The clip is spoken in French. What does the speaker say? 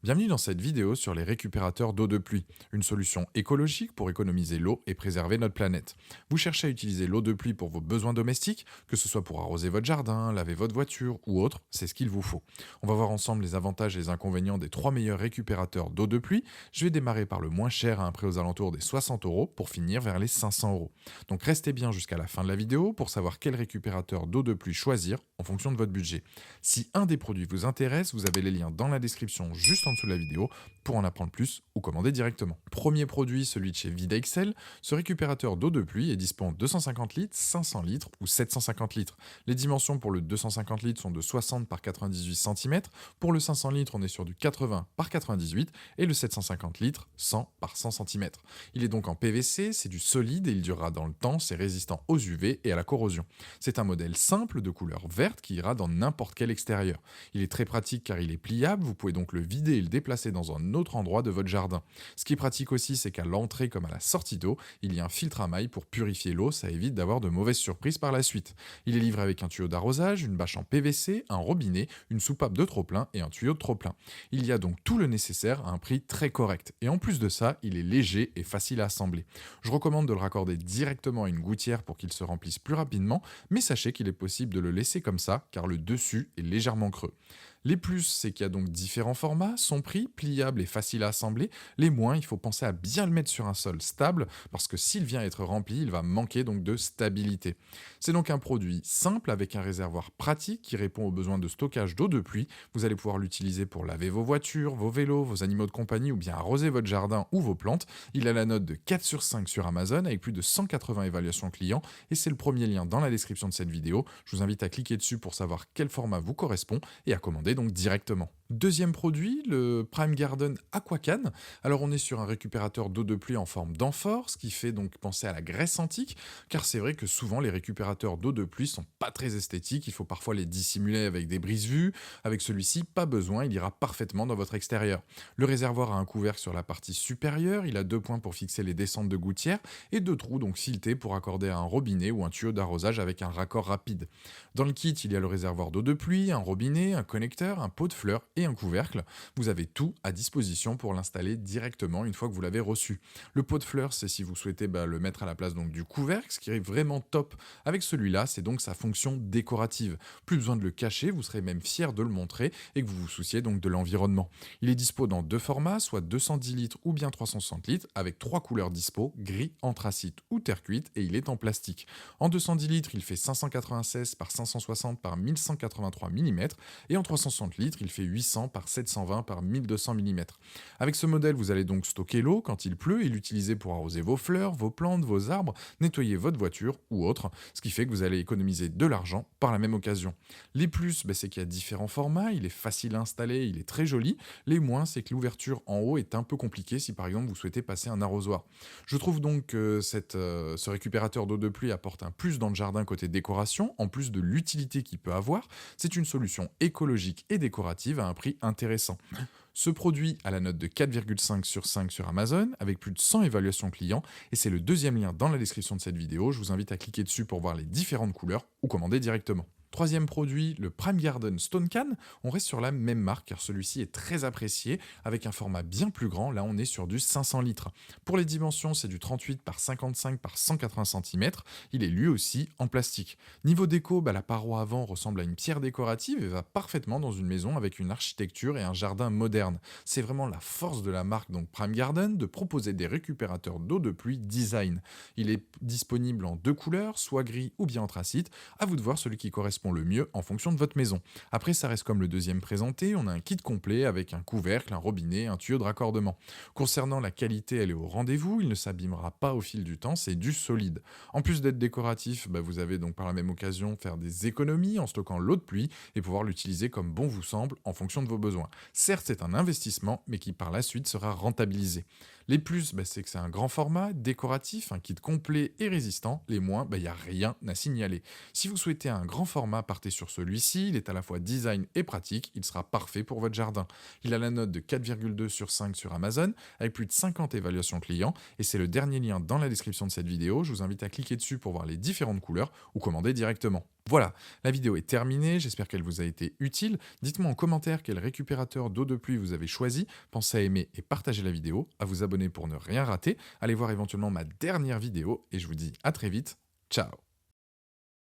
Bienvenue dans cette vidéo sur les récupérateurs d'eau de pluie, une solution écologique pour économiser l'eau et préserver notre planète. Vous cherchez à utiliser l'eau de pluie pour vos besoins domestiques, que ce soit pour arroser votre jardin, laver votre voiture ou autre, c'est ce qu'il vous faut. On va voir ensemble les avantages et les inconvénients des 3 meilleurs récupérateurs d'eau de pluie. Je vais démarrer par le moins cher à un prix aux alentours des 60 euros pour finir vers les 500 euros. Donc restez bien jusqu'à la fin de la vidéo pour savoir quel récupérateur d'eau de pluie choisir en fonction de votre budget. Si un des produits vous intéresse, vous avez les liens dans la description juste en dessous de la vidéo pour en apprendre plus ou commander directement. Premier produit, celui de chez Videxcel. Ce récupérateur d'eau de pluie est disponible en 250 litres, 500 litres ou 750 litres. Les dimensions pour le 250 litres sont de 60 par 98 cm. Pour le 500 litres, on est sur du 80 par 98 et le 750 litres, 100 par 100 cm. Il est donc en PVC, c'est du solide et il durera dans le temps, c'est résistant aux UV et à la corrosion. C'est un modèle simple de couleur verte qui ira dans n'importe quel extérieur. Il est très pratique car il est pliable, vous pouvez donc le vider et le déplacer dans un autre endroit de votre jardin. Ce qui est pratique aussi, c'est qu'à l'entrée comme à la sortie d'eau, il y a un filtre à mailles pour purifier l'eau, ça évite d'avoir de mauvaises surprises par la suite. Il est livré avec un tuyau d'arrosage, une bâche en PVC, un robinet, une soupape de trop-plein et un tuyau de trop-plein. Il y a donc tout le nécessaire à un prix très correct. Et en plus de ça, il est léger et facile à assembler. Je recommande de le raccorder directement à une gouttière pour qu'il se remplisse plus rapidement, mais sachez qu'il est possible de le laisser comme ça car le dessus est légèrement creux. Les plus, c'est qu'il y a donc différents formats, son prix, pliable et facile à assembler. Les moins, il faut penser à bien le mettre sur un sol stable, parce que s'il vient être rempli, il va manquer donc de stabilité. C'est donc un produit simple avec un réservoir pratique qui répond aux besoins de stockage d'eau de pluie. Vous allez pouvoir l'utiliser pour laver vos voitures, vos vélos, vos animaux de compagnie ou bien arroser votre jardin ou vos plantes. Il a la note de 4 sur 5 sur Amazon avec plus de 180 évaluations clients et c'est le premier lien dans la description de cette vidéo. Je vous invite à cliquer dessus pour savoir quel format vous correspond et à commander donc directement. Deuxième produit, le Prime Garden Aquacan. Alors on est sur un récupérateur d'eau de pluie en forme d'amphore, ce qui fait donc penser à la Grèce antique, car c'est vrai que souvent les récupérateurs d'eau de pluie sont pas très esthétiques, il faut parfois les dissimuler avec des brises-vues. Avec celui-ci, pas besoin, il ira parfaitement dans votre extérieur. Le réservoir a un couvercle sur la partie supérieure, il a 2 points pour fixer les descentes de gouttière et 2 trous donc filetés pour accorder à un robinet ou un tuyau d'arrosage avec un raccord rapide. Dans le kit, il y a le réservoir d'eau de pluie, un robinet, un connecteur, un pot de fleurs et un couvercle. Vous avez tout à disposition pour l'installer directement une fois que vous l'avez reçu. Le pot de fleurs, c'est si vous souhaitez le mettre à la place donc du couvercle, ce qui est vraiment top avec celui-là, c'est donc sa fonction décorative. Plus besoin de le cacher, vous serez même fier de le montrer et que vous vous souciez donc de l'environnement. Il est dispo dans 2 formats, soit 210 litres ou bien 360 litres, avec 3 couleurs dispo, gris, anthracite ou terre cuite, et il est en plastique. En 210 litres, il fait 596 par 560 par 1183 mm, et en 360 litres, il fait 800 par 720 par 1200 mm. Avec ce modèle, vous allez donc stocker l'eau quand il pleut et l'utiliser pour arroser vos fleurs, vos plantes, vos arbres, nettoyer votre voiture ou autre, ce qui fait que vous allez économiser de l'argent par la même occasion. Les plus, c'est qu'il y a différents formats, il est facile à installer, il est très joli. Les moins, c'est que l'ouverture en haut est un peu compliquée si par exemple vous souhaitez passer un arrosoir. Je trouve donc que ce récupérateur d'eau de pluie apporte un plus dans le jardin côté décoration, en plus de l'utilité qu'il peut avoir. C'est une solution écologique et décorative à un prix intéressant. Ce produit a la note de 4,5 sur 5 sur Amazon, avec plus de 100 évaluations clients, et c'est le deuxième lien dans la description de cette vidéo. Je vous invite à cliquer dessus pour voir les différentes couleurs ou commander directement. Troisième produit, le Prime Garden Stone Can. On reste sur la même marque car celui-ci est très apprécié avec un format bien plus grand. Là, on est sur du 500 litres. Pour les dimensions, c'est du 38 par 55 par 180 cm. Il est lui aussi en plastique. Niveau déco, la paroi avant ressemble à une pierre décorative et va parfaitement dans une maison avec une architecture et un jardin moderne. C'est vraiment la force de la marque donc Prime Garden de proposer des récupérateurs d'eau de pluie design. Il est disponible en 2 couleurs, soit gris ou bien anthracite. À vous de voir celui qui correspond le mieux en fonction de votre maison. Après, ça reste comme le deuxième présenté, on a un kit complet avec un couvercle, un robinet, un tuyau de raccordement. Concernant la qualité, elle est au rendez-vous, il ne s'abîmera pas au fil du temps, c'est du solide. En plus d'être décoratif, vous avez donc par la même occasion faire des économies en stockant l'eau de pluie et pouvoir l'utiliser comme bon vous semble en fonction de vos besoins. Certes, c'est un investissement, mais qui par la suite sera rentabilisé. Les plus, c'est que c'est un grand format, décoratif, un kit complet et résistant. Les moins, il n'y a rien à signaler. Si vous souhaitez un grand format, partez sur celui-ci. Il est à la fois design et pratique. Il sera parfait pour votre jardin. Il a la note de 4,2 sur 5 sur Amazon, avec plus de 50 évaluations clients. Et c'est le dernier lien dans la description de cette vidéo. Je vous invite à cliquer dessus pour voir les différentes couleurs ou commander directement. Voilà, la vidéo est terminée, j'espère qu'elle vous a été utile. Dites-moi en commentaire quel récupérateur d'eau de pluie vous avez choisi. Pensez à aimer et partager la vidéo, à vous abonner pour ne rien rater. Allez voir éventuellement ma dernière vidéo et je vous dis à très vite. Ciao.